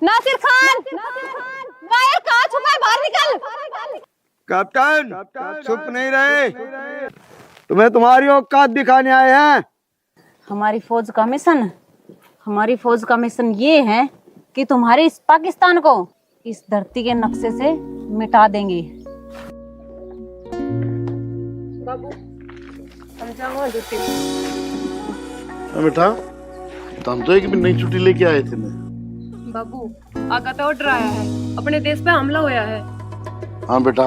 नासिर खान, बाहर कहाँ छुपा है? बाहर निकल। कैप्टन, छुप नहीं रहे। तुम्हें तुम्हारी औकात दिखाने आए हैं। हमारी फौज का मिशन ये है कि तुम्हारे इस पाकिस्तान को इस धरती के नक्शे से मिटा देंगे। बाबू, हम जाओ ड्यूटी। बेटा, तुम तो एक भी नई छुट्टी लेके आए थे ना। बाबू, आका तो ऑर्डर आया है, अपने देश पे हमला होया है। हाँ बेटा,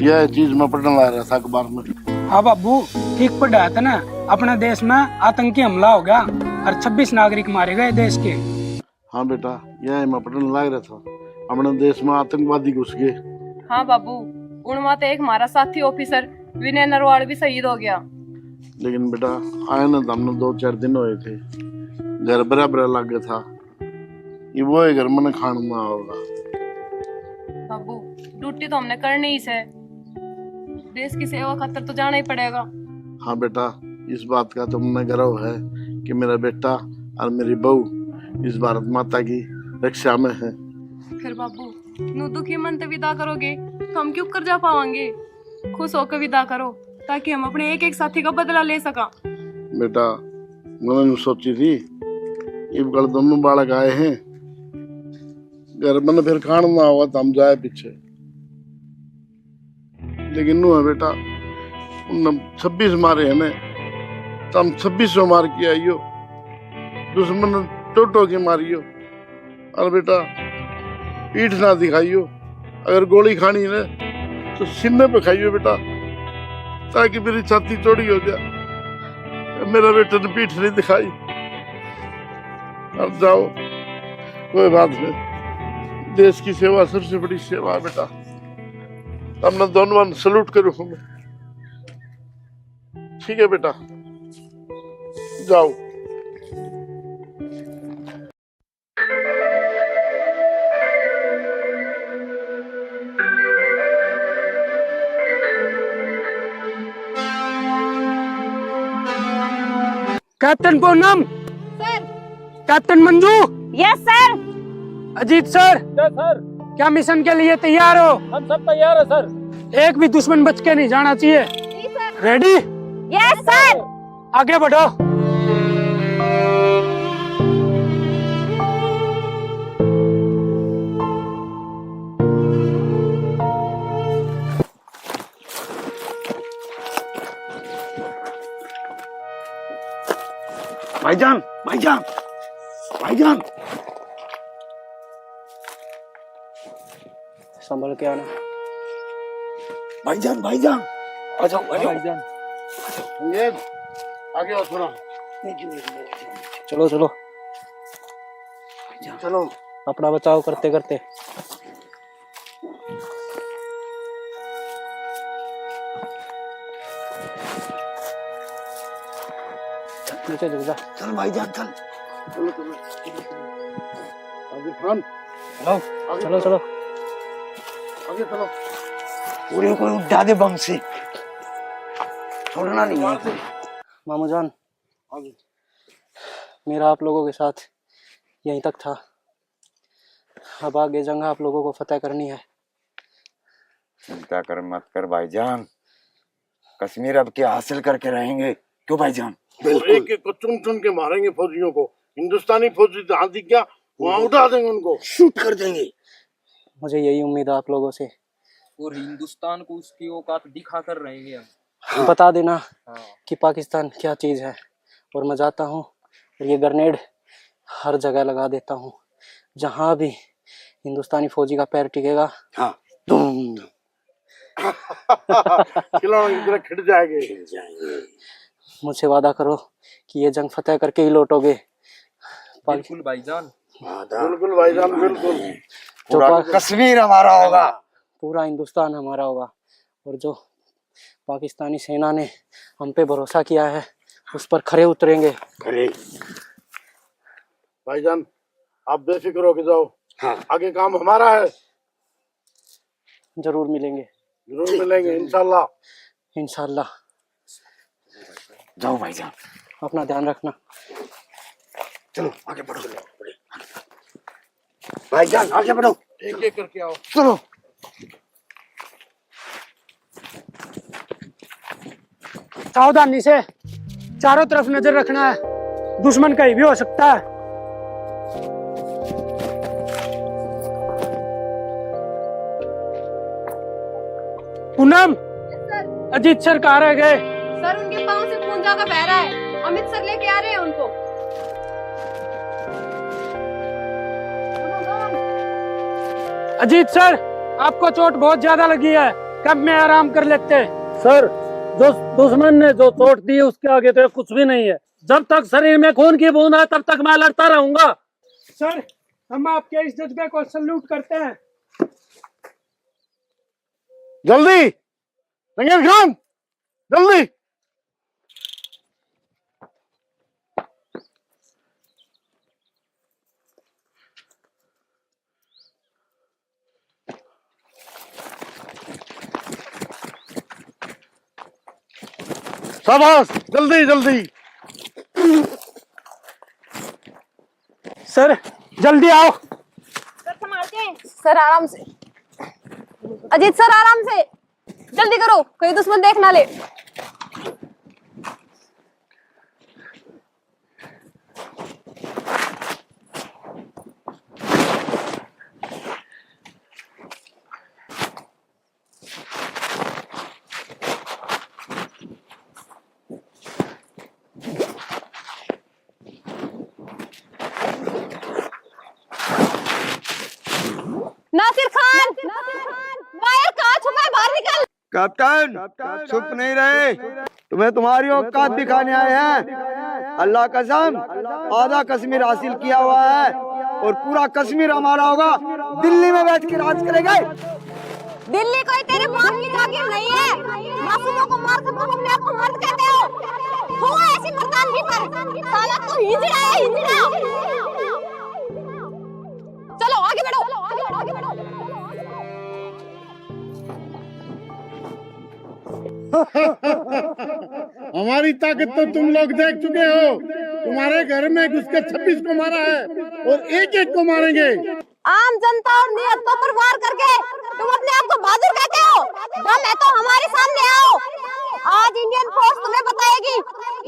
यह चीज मैं पढ़ने ला रहा था अखबार में। हाँ बाबू, ठीक पढ़ा था ना। अपने देश में आतंकी हमला हो गया और 26 नागरिक मारे गए देश के। हाँ बेटा, यह मैं पढ़ने लग रहा था। अपने देश में आतंकवादी घुस गए। हाँ बाबू, उनमें तो एक हमारा साथी ऑफिसर विनय नरवाल भी शहीद हो गया। लेकिन बेटा, आए ना तो हमने 2-4 दिन हुए थे, घर बराबर लग गया था। ये वो है घर में खाना होगा। बाबू, ड्यूटी तो हमने करनी ही है, देश की सेवा खातर तो जाना ही पड़ेगा। हाँ बेटा, इस बात का तुमने गर्व है कि मेरा बेटा और मेरी बहू इस भारत माता की रक्षा में है। फिर बाबू, नू दुखी मन से विदा करोगे तो हम क्यों कर जा पाएंगे? खुश होकर विदा करो ताकि हम अपने एक एक साथी का बदला ले सका। बेटा, मैंने सोची थी इब कल दोनों बालक आए हैं, घर में फिर खाना ना होगा तो हम जाए पीछे। लेकिन नु है बेटा, उन 26 मारे है ने, तो हम 26 मार के आइयो, दुश्मन टोटो के मारियो। और बेटा, पीठ ना दिखाइयो। अगर गोली खानी है तो सीने पे खाइयो बेटा, ताकि मेरी छाती चौड़ी हो जाए। मेरा बेटा ने पीठ नहीं दिखाई। अब जाओ, कोई बात नहीं, देश की सेवा सबसे बड़ी सेवा है बेटा। हमने दोनों सलूट करूँ मैं। ठीक है बेटा, जाओ। Captain Poonam, sir. Captain Manju, yes sir. Ajit sir, sir, क्या मिशन के लिए तैयार हो? हम सब तैयार है सर। एक भी दुश्मन बच के नहीं जाना चाहिए। जी सर। रेडी? Yes sir. आगे बढ़ो। भाईजान, भाईजान, भाईजान, संभल के आना। भाईजान, भाईजान, आ जाओ, आ जाओ। ये आगे आओ थोड़ा। चलो चलो, चलो। अपना बचाव करते करते। नीचे झुक जा। चल भाईजान, चल। चलो चलो आगे खान, चलो चलो चलो। आगे चलो। पूरे को उड़ा दे बम से, छोड़ना नहीं है। मामू जान, आगे। मेरा आप लोगों के साथ यहीं तक था। अब आगे जंग आप लोगों को फतेह करनी है। चिंता कर मत कर भाईजान, कश्मीर अब क्या हासिल करके रहेंगे। क्यों भाईजान? एक एक को चुन चुन के मारेंगे फौजियों को। हिंदुस्तानी फौजी जहाँ दिख गया वहाँ उठा देंगे, उनको शूट कर देंगे। मुझे यही उम्मीद है आप लोगों से। और हिंदुस्तान को उसकी औकात दिखा कर रहेंगे हम। बता देना कि पाकिस्तान क्या चीज है। और मैं जाता हूँ और ये ग्रेनेड हर जगह लगा देता हूँ, जहाँ भी हिंदुस्तानी फौजी का पैर टिकेगा। हाँ, तुम खिलौने की तरह खिट जाएंगे। मुझसे वादा करो कि ये जंग फतेह करके ही लौटोगे। बिल्कुल भाईजान। बिल्कुल भाईजान, बिल्कुल। पूरा कश्मीर हमारा होगा। पूरा हिंदुस्तान हमारा होगा। और जो पाकिस्तानी सेना ने हम पे भरोसा किया है उस पर खरे उतरेंगे। खरे। भाईजान, आप बेफिक्र होके जाओ। हाँ। आगे काम हमारा है। जरूर मिलेंगे। जरूर मिलेंगे इंशाल्लाह। इंशाल्लाह। जाओ भाईजान, अपना ध्यान रखना। चलो आगे बढ़ो। भाईजान आगे बढ़ो। एक एक करके आओ। चलो। सावधानी से चारों तरफ नजर रखना है, दुश्मन कहीं भी हो सकता है। पूनम, अजीत सर कहाँ रह गए? सर उनके पाँव से खून जाकर बह रहा है, अमित सर लेके आ रहे हैं उनको। अजीत सर, आपको चोट बहुत ज्यादा लगी है, कब में आराम कर लेते? सर, जो दुश्मन ने जो चोट दी उसके आगे तो कुछ भी नहीं है। जब तक शरीर में खून की बूंद है तब तक मैं लड़ता रहूंगा। सर, हम आपके इस जज्बे को सल्यूट करते हैं। जल्दी रंगीन खान, जल्दी। शाबाश, जल्दी जल्दी। सर, जल्दी आओ। सर संभाल के। सर आराम से। अजीत सर आराम से, जल्दी करो, कहीं दुश्मन देख ना ले। नासिर खान, वायर कहाँ छुपा है, बाहर निकल। कैप्टन चुप नहीं रहे, तुम्हें तुम्हारी औकात दिखाने आए हैं। अल्लाह कसम आधा कश्मीर हासिल किया हुआ है और पूरा कश्मीर हमारा होगा। दिल्ली में बैठ के राज करेंगे। दिल्ली कोई तेरे बाप की जागीर नहीं है। मासूमों को मार कर तुम अपने आप को मर्द कहते हो ऐसी मर्दानगी पर। साला तू हिजड़ा है, हिजड़ा। चलो आगे बढ़ो, आगे बढ़ो। हमारी ताकत तो तुम लोग देख चुके हो। तुम्हारे घर में घुस के 26 को मारा है और एक एक को मारेंगे। आम जनता और नियतों पर वार करके तुम अपने आप को बहादुर कहते हो। दम है तो हमारे सामने आओ। आज इंडियन फोर्स तुम्हें बताएगी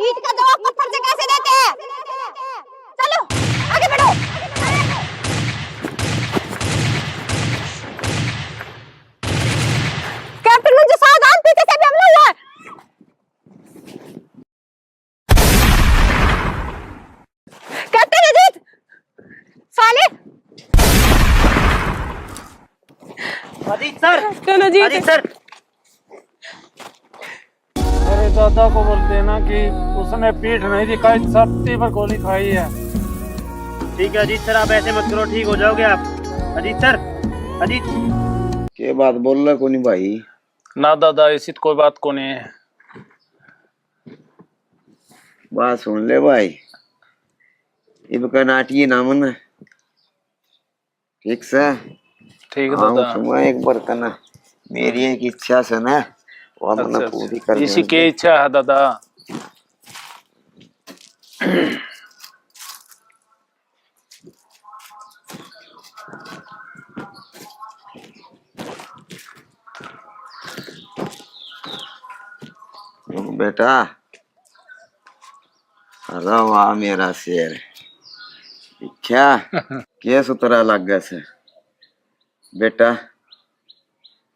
ईंट का जवाब पत्थर से कैसे देते हैं। चलो आगे बढ़ो। कैप्टन मुझे सावधान, पीछे से भी हमला हुआ है। कैप्टन अजीत, साले। Ajit sir, captain Ajit sir. मेरे दादा को बोलते हैं ना कि उसने पीठ नहीं दिखाई, छाती पर गोली खाई है। ठीक है अजीत सर, आप ऐसे मत करो, ठीक हो जाओगे आप। अजीत सर, अजीत। के बात बोल रहा कोनी भाई? ना दादा, ऐसी कोई बात को नहीं है। बात सुन ले भाई, इनका नाटी नामन है, ठीक से? ठीक है हाँ, दादा। सुनो एक बर्तन है, मेरी एक इच्छा से ना वो हमने पूरी कर इसी की इच्छा है दादा। बेटा, अरे वाह मेरा शेर, क्या क्या सुतरा लग गया से बेटा।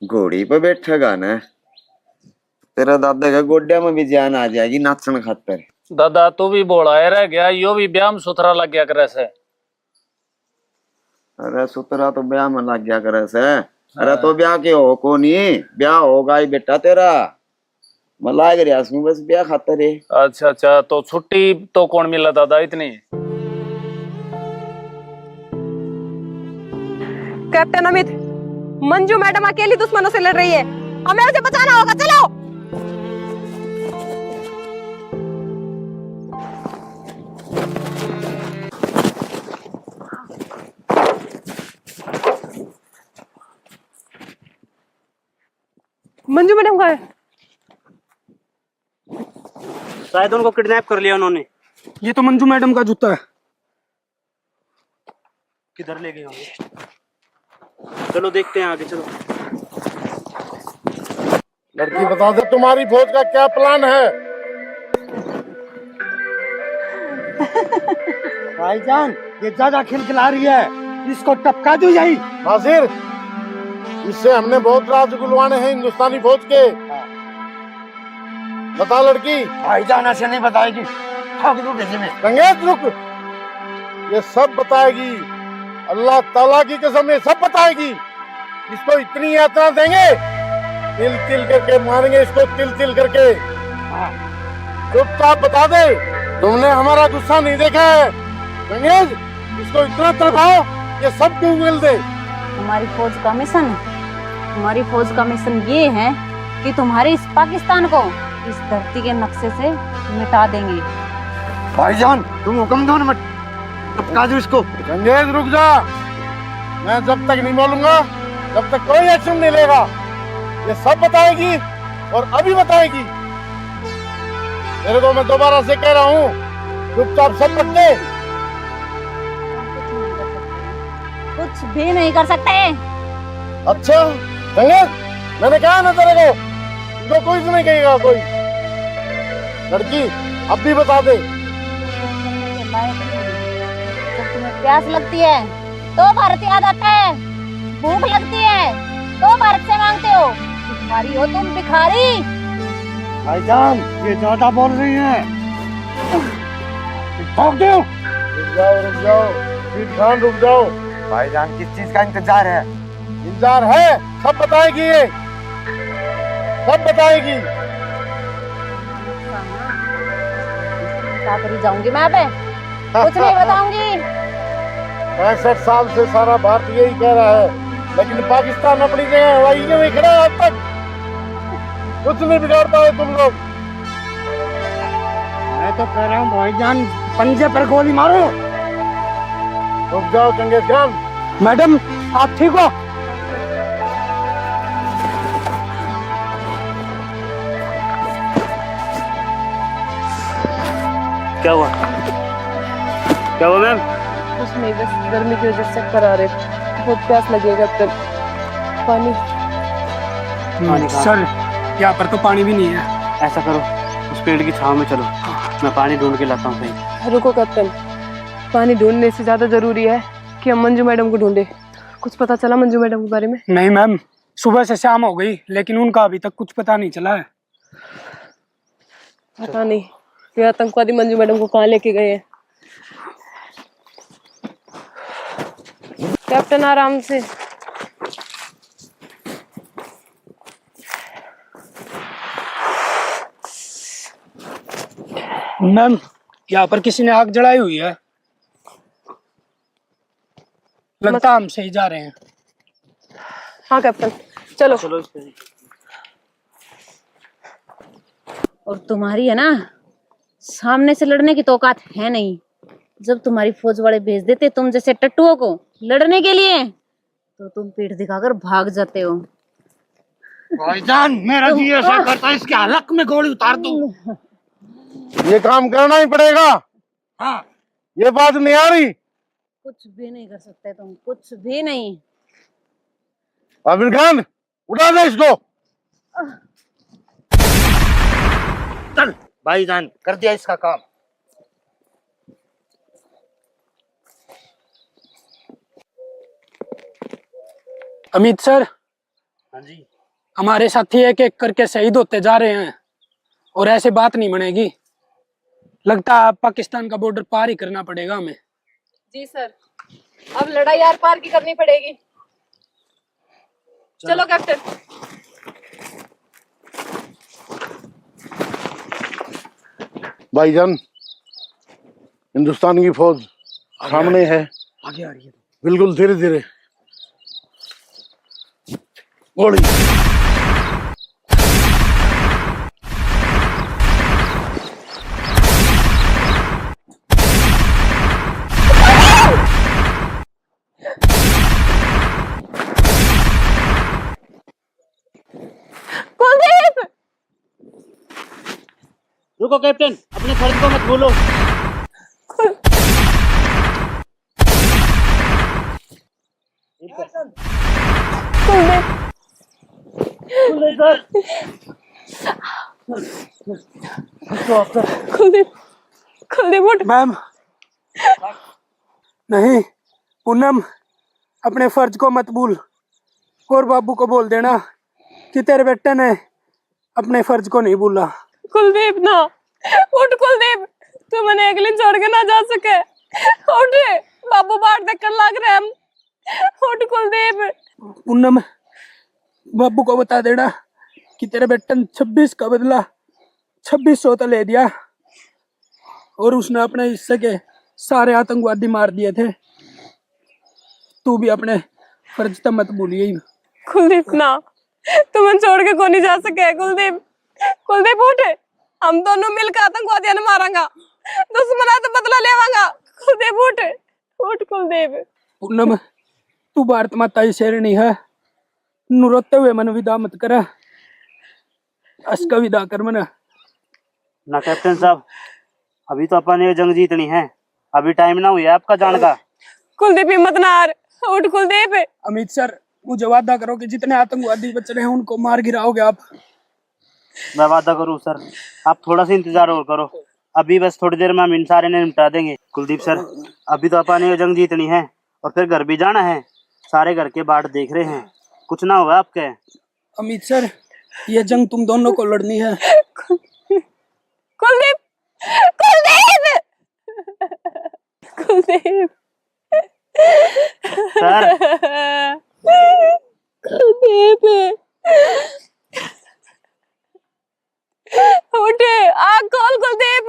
घोड़ी पे बैठेगा ना, तेरा दादा के गोड्या में भी जान आ जाएगी नाचन खातर। दादा तू भी बोला है रह गया, यो भी ब्याह में सुथरा लग गया करे से। अरे सुतरा तो ब्याह में लग गया करे से। अरे तो ब्याह के हो को नहीं, ब्याह होगा ही बेटा तेरा। मला बस ब्याह खातर है। अच्छा अच्छा, तो छुट्टी तो कौन मिला दादा इतनी? कैप्टन अमित, मंजू मैडम अकेली दुश्मनों से लड़ रही है, हमें उसे बचाना होगा। चलो। मंजू मैडम कहाँ है? शायद उनको किडनैप कर लिया उन्होंने। ये तो मंजू मैडम का जूता है। किधर ले गए होंगे। चलो देखते हैं आगे, चलो। लड़की बता दे तुम्हारी फौज का क्या प्लान है। भाईजान ये ज्यादा खिलखिला रही है, इसको टपका दो यही। नासिर, इससे हमने बहुत राज गुलवाने हैं हिंदुस्तानी फौज के। बता लड़की। भाईजान ऐसे नहीं बताएगी, ठोक दो किसी में। रंगेज रुक, ये सब बताएगी, अल्लाह ताला की कसम ये सब बताएगी। इसको इतनी यातना देंगे, तिल तिल करके मारेंगे इसको, तिल तिल करके। चुपचाप बता दे, तुमने हमारा गुस्सा नहीं देखा है। रंगेज, इसको इतना तड़पाओ ये सब डूब दे। हमारी फौज का मिशन, हमारी फौज का मिशन ये है कि तुम्हारे इस पाकिस्तान को इस धरती के नक्शे से मिटा देंगे। भाईजान तुम हुक्म दो ना, मत टपका दो इसको। रंगेज रुक जा, मैं जब तक नहीं बोलूंगा तब तक कोई एक्शन नहीं लेगा। ये सब बताएगी और अभी बताएगी। तेरे को मैं दोबारा से कह रहा हूँ, चुपचाप सब बच्चे। कुछ भी नहीं कर सकते। अच्छा रंगेज, मैंने कहा ना तेरे को, इनको कोई नहीं कहेगा कोई। लड़की अब भी बता दे। जब तुम्हें प्यास लगती है तो भारत याद आता है, भूख लगती है तो भारत से मांगते हो। भिखारी हो तुम, भिखारी। भाईजान ये ज्यादा बोल रही है, ठोक दो। रुक जाओ फिर खान, रुक जाओ। भाईजान किस चीज का इंतजार है? इंतजार है, सब बताएगी ये, सब बताएगी। क्या करी जाऊंगी मैं अबे, कुछ नहीं बताऊंगी। 65 साल से सारा भारत यही कह रहा है, लेकिन पाकिस्तान अपनी जगह वही नहीं खड़ा है अब तक। कुछ नहीं बिगाड़ पाए तुम लोग। मैं तो कह रहा हूँ भाईजान पंजे पर गोली मारो। रुक जाओ चंगेज खान। मैडम आप ठीक हो? क्या हुआ? क्या हुआ मैम? कुछ नहीं, बस गर्मी की वजह से चक्कर आ रहे, बहुत प्यास लगेगा। तब पानी। सर यहाँ पर तो पानी भी नहीं है। ऐसा करो, उस पेड़ की छांव में चलो, मैं पानी ढूंढ के लाता हूँ कहीं। रुको कैप्टन, पानी ढूंढने से ज्यादा जरूरी है कि हम मंजू मैडम को ढूंढे। कुछ पता चला मंजू मैडम के बारे में? नहीं मैम, सुबह से शाम हो गई लेकिन उनका अभी तक कुछ पता नहीं चला है। पता नहीं ये आतंकवादी मंजू मैडम को कहाँ लेके गए हैं। कैप्टन आराम से। मैम यहाँ पर किसी ने आग जलाई हुई है, लगता हम सही जा रहे हैं। हाँ कैप्टन चलो। चलो इस पे। और तुम्हारी है ना सामने से लड़ने की तो औकात है नहीं। जब तुम्हारी फौज वाले भेज देते तुम जैसे टट्टुओं को लड़ने के लिए, तो तुम पीठ दिखाकर भाग जाते हो। भाईजान मेरा जी ऐसा करता है, इसके हलक में गोली उतार दूं। ये काम करना ही पड़ेगा। हाँ ये बात नहीं आ रही। कुछ भी नहीं कर सकते तुम, कुछ भी नहीं। आमिर खान उठा दे इसको। चल भाईजान कर दिया इसका काम। अमित सर, हाँ जी। हमारे साथी एक एक करके शहीद होते जा रहे हैं और ऐसे बात नहीं बनेगी। लगता है पाकिस्तान का बॉर्डर पार ही करना पड़ेगा हमें। जी सर, अब लड़ाई आर पार की करनी पड़ेगी। चलो कैप्टन। भाईजान हिंदुस्तान की फौज सामने है, आगे आ रही है। बिल्कुल धीरे धीरे। गोली। रुको कैप्टन, अपने फर्ज को मत भूलो। कुलदीप कुलदीप उठ। मैम नहीं पूनम, अपने फर्ज को मत भूल और बाबू को बोल देना कि तेरे बेटे ने अपने फर्ज को नहीं भूला। कुलदीप ना उठ। कुलदीप तू मैंने अगले छोड़ के ना जा सके। उठ, बाबू बाहर देखकर लग रहे हम। उठ कुलदीप। पूनम, बाबू को बता देना कि तेरे बेटे ने 26 का बदला 2600 तो ले दिया और उसने अपने हिस्से के सारे आतंकवादी मार दिए थे। तू भी अपने फर्ज तो मत भूलिए। कुलदीप ना तू मैं छोड़ के को नहीं जा सके। कुलदीप कुलदीप उठ, हम दोनों मिलकर आतंकवादियों ने मारांगा, दुश्मन तो बदला लेवांगा। कुलदीप उठ उठ कुलदीप। पूनम, तू भारत माता की शेरनी है, नु रोते हुए मन विदा मत कर, अस्का विदा कर मन। ना कैप्टन साहब, अभी तो अपन ये जंग जीतनी है, अभी टाइम ना हुआ आपका जान का। कुलदीप हिम्मत ना हार, उठ कुलदीप। अमित सर, मुझे वादा करो कि जितने आतंकवादी बच रहे हैं उनको मार गिराओगे आप। मैं वादा करूँ सर, आप थोड़ा सा इंतजार और करो, अभी बस थोड़ी देर में हम इन सारे ने निपटा देंगे। कुलदीप सर, अभी तो अपन ये जंग जीतनी है और फिर घर भी जाना है, सारे घर के बाट देख रहे हैं, कुछ ना होगा आपके। अमित सर, ये जंग तुम दोनों को लड़नी है। कुलदीप कुलदीप कुलदीप सर कुलदीप उठ, आँख खोल कुलदीप।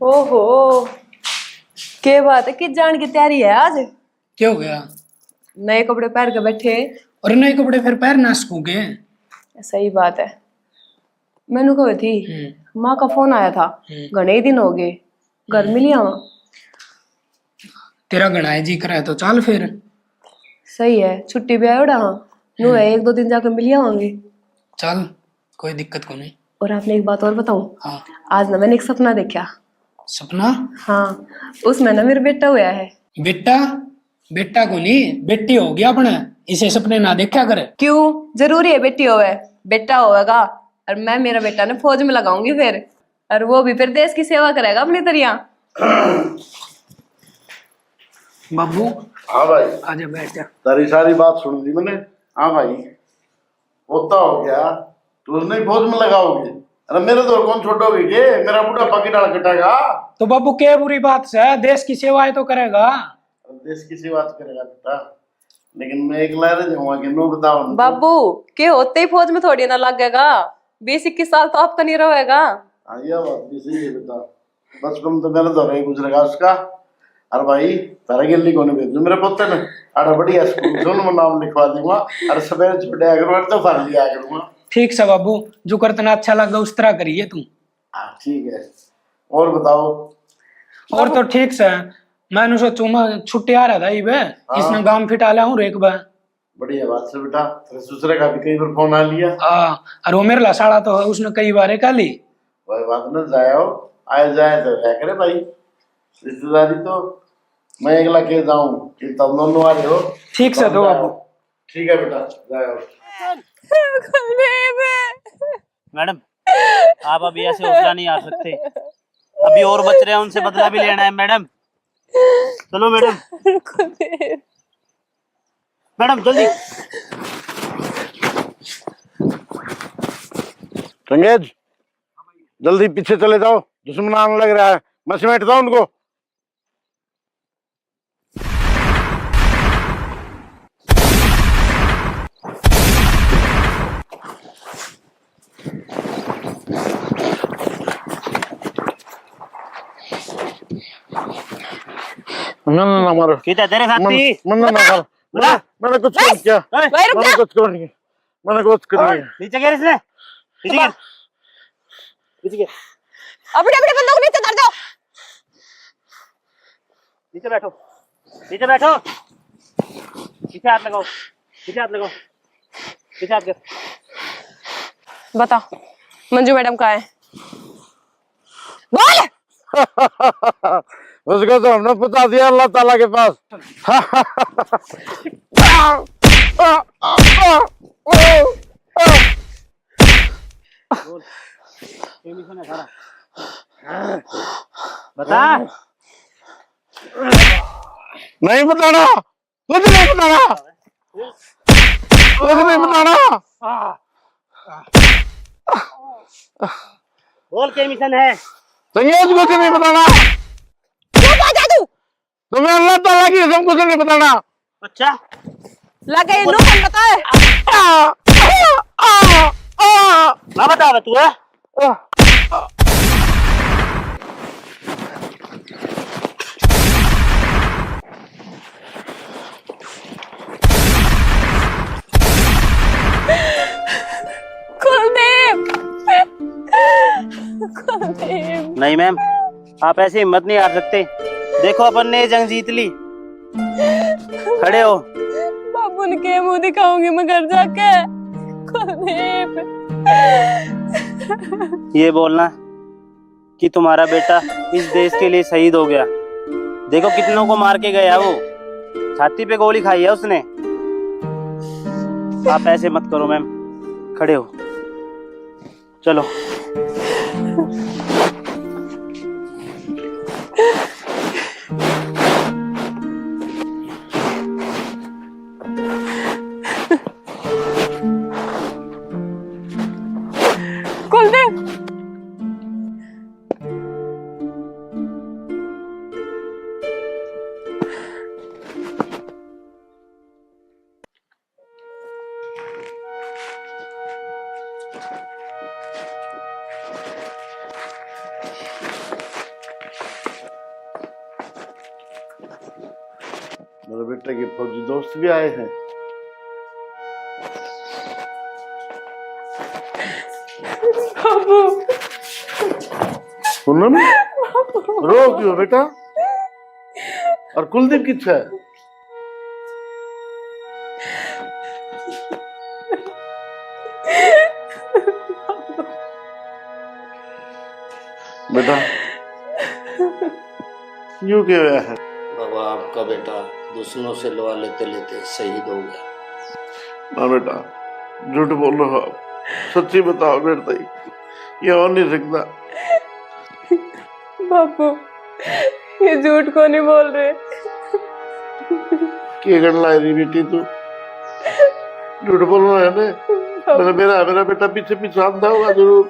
ओहो, क्या बात है कि जान की तैयारी है आज। क्या हो गया? नए कपड़े पहन के बैठे। और नए कपड़े फिर पैर ना सूखे। सही बात है। मैनू कही थी माँ का फोन आया था, घने ही दिन हो गए, घर मिली आवा। तेरा गणाए जी करे तो चल फिर। सही है, छुट्टी भी आयोड़ा। हाँ नू है, 1-2 दिन जाकर मिली आवांगे। चल, कोई दिक्कत को नहीं। और आपने एक बात और बताऊं? हाँ। आज ना मैंने एक सपना देखा। सपना? हाँ, उसमें ना मेरा बेटा हुआ है। बेटा? बेटा को नहीं, बेटी होगी अपने, इसे सपने ना देखा करे। क्यों जरूरी है बेटी होवे? बेटा होगा और मैं मेरा बेटा ने फौज में लगाऊंगी फिर, और वो भी फिर देश की सेवा करेगा अपनी तरह। बाबू हाँ भाई, आजा बैठ जा। तारी सारी बात सुन ली मैंने। हाँ भाई, होता हो गया, तू नहीं फौज में लगाओगे? अरे मेरे तो कौन छोड़ोगे के? मेरा बूढ़ा पकी डाल कटेगा। तो बाबू क्या बुरी बात है, देश की सेवाएं तो करेगा। देश की सेवा करेगा बेटा, लेकिन मैं एक लहर जाऊंगा कि नो बताओ। बाबू के होते ही फौज में थोड़ी ना लगेगा, 20-21 साल तो आपका नहीं रहेगा। हाँ ये बात भी सही है बेटा, बचपन तो मेरे दौरे गुजरेगा उसका। अरे भाई, तारा गिल्ली को नहीं भेजू मेरे पोते ने, अरे बढ़िया स्कूल से उनमें नाम लिखवा दूंगा, अरे सवेरे छोटे आकर तो फर लिया करूंगा। ठीक से बाबू, जो करतना अच्छा लगा उस तरह करिए तुम। हाँ ठीक है, और बताओ? और तो ठीक से, मैंने सोचू मैं छुट्टी आ रहा था इबे, इसने गांव फिटा लिया हूँ रेक बा। बढ़िया बात से बेटा, तेरे दूसरे का भी कई बार फोन आ लिया। हाँ, और वो मेरे लासाड़ा तो है, उसने कई बार कह ली। वही बात न जाए आए जाए तो क्या करे भाई, रिश्तेदारी तो मैं अगला के जाऊं कि तब दोनों आ रहे हो। ठीक से दो बाबू। ठीक है बेटा, जाओ। मैडम, आप अभी ऐसे हौसला नहीं आ सकते, अभी और बच रहे हैं, उनसे बदला भी लेना है मैडम। चलो मैडम, मैडम जल्दी। संगेज, जल्दी पीछे चले जाओ, दुश्मन आने लग रहा है, मैं समेटता हूं उनको। ना मारो, तेरे साथी मैंने कुछ नहीं किया, मैंने कुछ कर नहीं, मैंने कुछ कर नहीं। नीचे गिर इसने, नीचे गिर, नीचे गिर। अपने अपने बंदों को नीचे धर दो। नीचे बैठो, नीचे बैठो, पीछे हाथ लगाओ, पीछे हाथ लगाओ, पीछे हाथ कर। बता मंजू मैडम कहाँ है? बोल। उसको तो हमने पता दिया अल्लाह ताला के पास। बता। नहीं बताना, कुछ नहीं बताना, कुछ नहीं बताना। बोल क्या मिशन है? संगेश कुछ नहीं बताना। तुम्हें अल्लाह ताला की कसम कुछ नहीं बताना। अच्छा लगे लो हम बताए। ना बता तू है। कुलदीप, कुलदीप। नहीं मैम, आप ऐसी हिम्मत नहीं हार सकते। देखो अपन ने ये जंग जीत ली। खड़े हो। बाबू ने क्या मुंह दिखाऊंगी मैं घर जाके? कुलदीप, ये बोलना कि तुम्हारा बेटा इस देश के लिए शहीद हो गया। देखो कितनों को मार के गया वो, छाती पे गोली खाई है उसने। आप ऐसे मत करो मैम, खड़े हो, चलो। कुलदीप, मेरे बेटे के फौजी दोस्त भी आए हैं। बाबू, पूनम, रो क्यों बेटा? और कुलदीप कितना है? बेटा यूं क्यों हुआ है? बाबा आपका बेटा दुश्मनों से लोहा लेते लेते शहीद हो गया। ना बेटा, झूठ बोल रहे हो आप, सच्ची बताओ बेटा, ये हो नहीं सकता। बाबू, ये झूठ को नहीं बोल रहे। क्या करना है बेटी तू? झूठ बोल रहा है ना? मेरा बेटा पीछे पीछे आता होगा जरूर।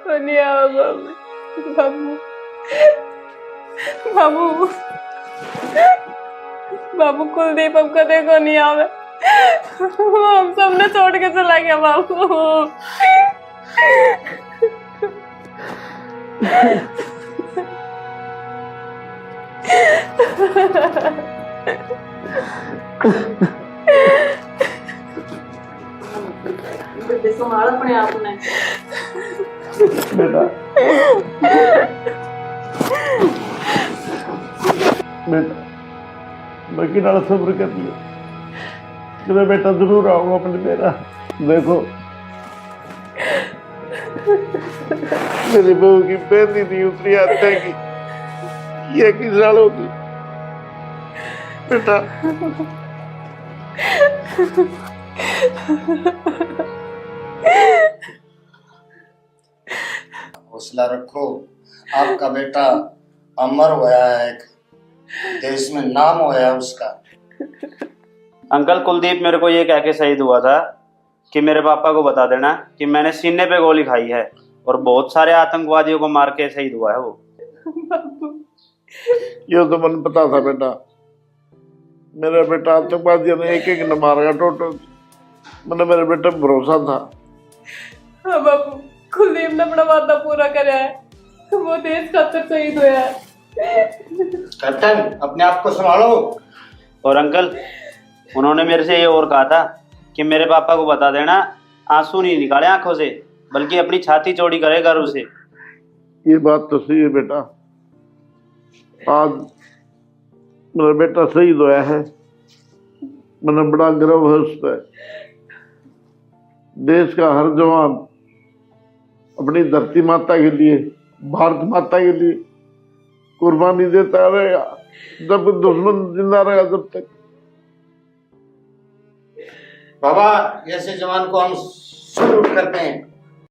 को नहीं आओ बाबू, बाबू, बाबू, बाबू कुलदीप अब कदे को नहीं आवे। वो हम सबने छोड़ के चला गया बाबू। संभाल अपने आप ने बेटा। बेटा मैं कितना सब्र कर लिया, मेरा बेटा जरूर आऊंगा अपने मेरा। देखो मेरी बहू की बेटी नहीं उतरी आते की, ये किस साल होगी बेटा? हौसला रखो, आपका बेटा अमर होया है, देश में नाम होया है उसका। अंकल कुलदीप मेरे को ये कह के शहीद हुआ था कि मेरे पापा को बता देना कि मैंने सीने पे गोली खाई है, और बहुत सारे आतंकवादियों को मार के शहीद हुआ है वो। ये तो मन पता था बेटा, मेरा बेटा आतंकवादियों ने एक एक न मारा टोटल। मैंने मेरे बेटे पर भरोसा था। हाँ बाबू, कुलदीप ने अपना वादा पूरा करा है, वो देश खातिर शहीद हुआ है। कैप्टन अपने आप को संभालो। और अंकल उन्होंने मेरे से ये और कहा था कि मेरे पापा को बता देना, आंसू नहीं निकाले आंखों से, बल्कि अपनी छाती चौड़ी करे गर्व से। ये बात तो सही है बेटा, आज मेरा बेटा शहीद होया है, मैंने बड़ा गर्व है उस पर। देश का हर जवान अपनी धरती माता के लिए भारत माता के लिए कुर्बानी देता रहेगा जब दुश्मन जिंदा रहेगा जब तक। बाबा ऐसे जवान को हम सल्यूट करते हैं।